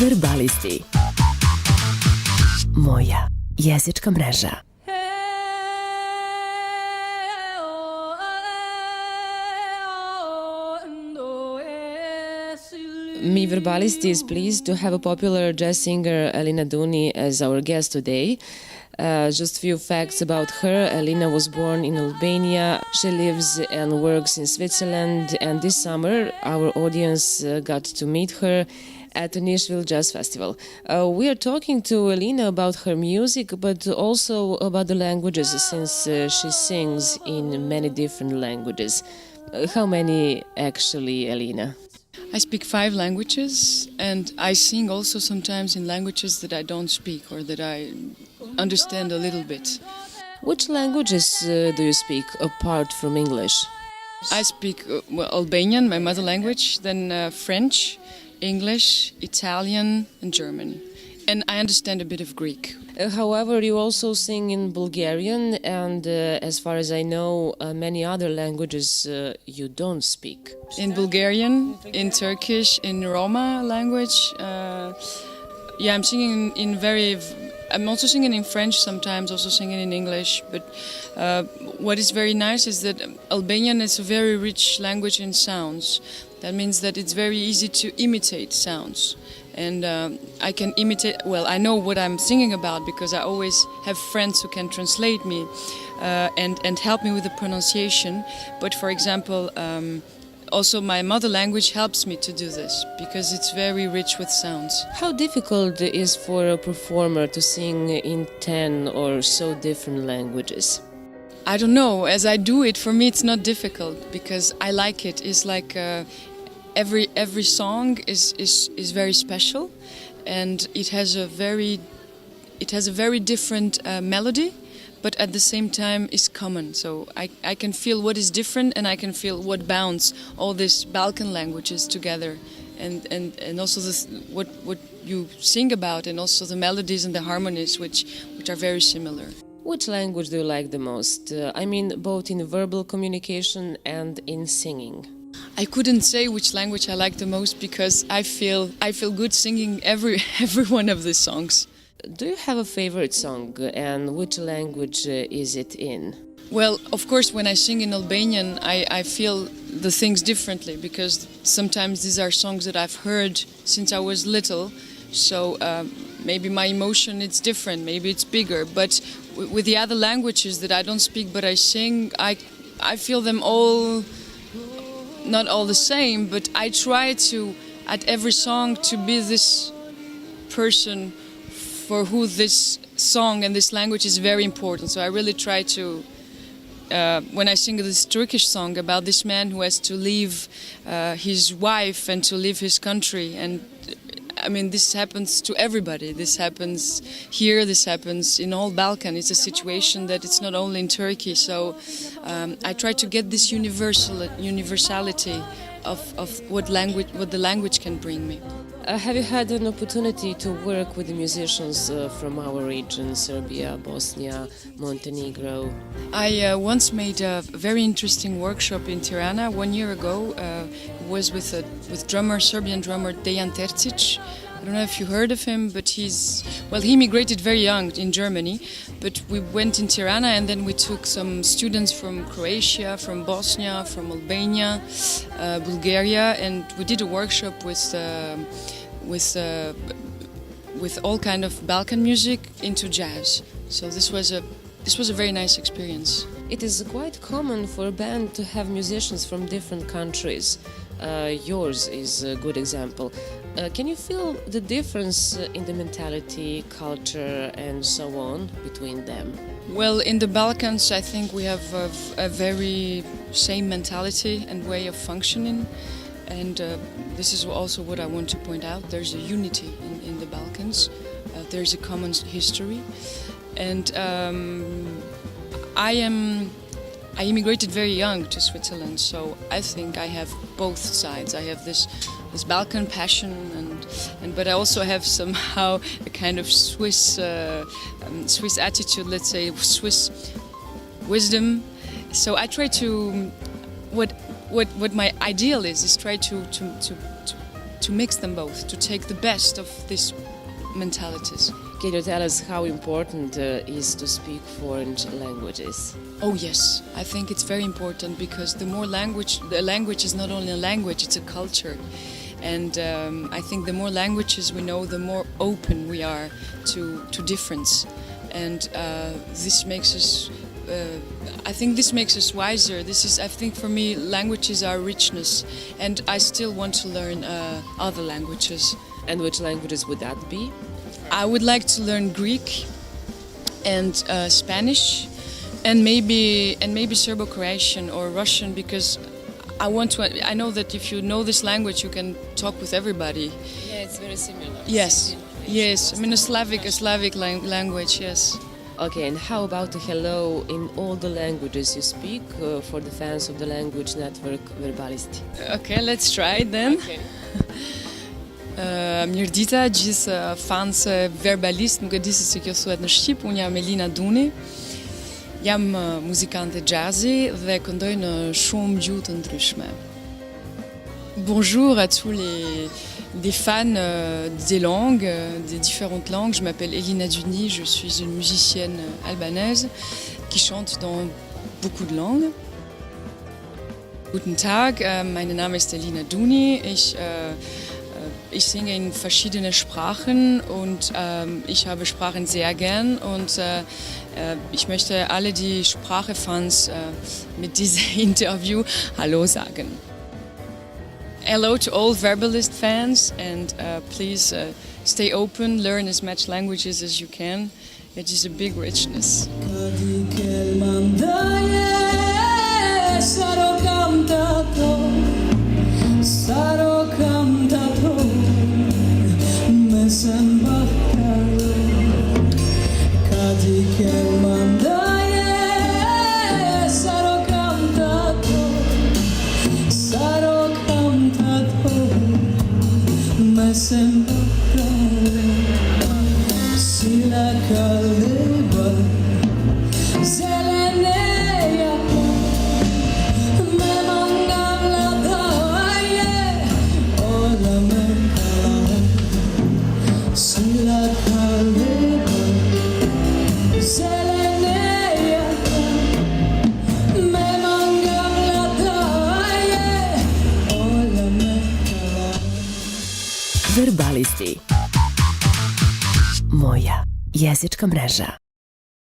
Verbalisti. Moja jezička mreža. Me Verbalisti is pleased to have a popular jazz singer Elina Duni as our guest today. Just a few facts about her. Elina was born in Albania. She lives and works in Switzerland, and this summer our audience got to meet her at the Nashville Jazz Festival. We are talking to Elina about her music, but also about the languages, since she sings in many different languages. How many actually, Elina? I speak 5 languages, and I sing also sometimes in languages that I don't speak or that I understand a little bit. Which languages do you speak apart from English? I speak Albanian, my mother language, then French, English, Italian and German. And I understand a bit of Greek. However, you also sing in Bulgarian and, as far as I know, many other languages you don't speak. In Bulgarian, in Turkish, in Roma language. I'm singing I'm also singing in French sometimes, also singing in English. But what is very nice is that Albanian is a very rich language in sounds. That means that it's very easy to imitate sounds. And I can imitate, I know what I'm singing about because I always have friends who can translate me and help me with the pronunciation. But for example, also my mother language helps me to do this because it's very rich with sounds. How difficult it is for a performer to sing in 10 or so different languages? I don't know. As I do it, for me it's not difficult because I like it. It's like every song is very special, and it has a very different melody, but at the same time is common. So I can feel what is different, and I can feel what bounds all these Balkan languages together, and also what you sing about, and also the melodies and the harmonies which are very similar. Which language do you like the most? I mean, both in verbal communication and in singing. I couldn't say which language I like the most because I feel good singing every one of the songs. Do you have a favorite song, and which language is it in? Well, of course, when I sing in Albanian, I feel the things differently because sometimes these are songs that I've heard since I was little. So maybe my emotion is different, maybe it's bigger. But with the other languages that I don't speak but I sing, I feel them all, not all the same, but I try to, at every song, to be this person for who this song and this language is very important. So I really try to, when I sing this Turkish song about this man who has to leave his wife and to leave his country, and I mean, this happens to everybody. This happens here, this happens in all Balkan. It's a situation that it's not only in Turkey. So I try to get this universality of what the language can bring me. Have you had an opportunity to work with the musicians from our region, Serbia, Bosnia, Montenegro? I once made a very interesting workshop in Tirana 1 year ago. It was with Serbian drummer Dejan Tercic. I don't know if you heard of him, but he immigrated very young in Germany. But we went in Tirana, and then we took some students from Croatia, from Bosnia, from Albania, Bulgaria, and we did a workshop with all kind of Balkan music into jazz. So this was a very nice experience. It is quite common for a band to have musicians from different countries. Yours is a good example. Can you feel the difference in the mentality, culture, and so on between them? Well, in the Balkans, I think we have a very same mentality and way of functioning. And this is also what I want to point out. There's a unity in the Balkans. There's a common history. And I immigrated very young to Switzerland, so I think I have both sides. I have this Balkan passion, but I also have somehow a kind of Swiss attitude, let's say, Swiss wisdom. So I try to what my ideal is try to to mix them both, to take the best of these mentalities. Can you tell us how important is to speak foreign languages? Oh yes, I think it's very important because the language is not only a language, it's a culture. And I think the more languages we know, the more open we are to difference. And this makes us, I think this makes us wiser. I think for me, languages are richness. And I still want to learn other languages. And which languages would that be? I would like to learn Greek and Spanish and maybe Serbo-Croatian or Russian, because I know that if you know this language, you can talk with everybody. Yeah, it's very similar. Yes, yes. I mean, a Slavic language. Yes. Okay, and how about a hello in all the languages you speak for the fans of the language network Verbalists? Okay, let's try it then. Okay. Mirëdita gjithë fans Verbalist, nuk e di se si kjo thuhet në shqip. Unë jam Elina Duni. Jam muzikante jazzy dhe këndoj në shumë gjuhë të ndryshme. Bonjour à tous les fans des langues, des différentes langues. Je m'appelle Elina Duni, je suis une musicienne albanaise qui chante dans beaucoup de langues. Guten Tag, mein Name ist Elina Duni. Ich singe in verschiedenen Sprachen und ich habe Sprachen sehr gern und ich möchte alle die Sprachefans mit diesem Interview Hallo sagen. Hello to all Verbalist fans and please stay open, learn as much languages as you can. It is a big richness. Verbalisti. Moja jezička mreža.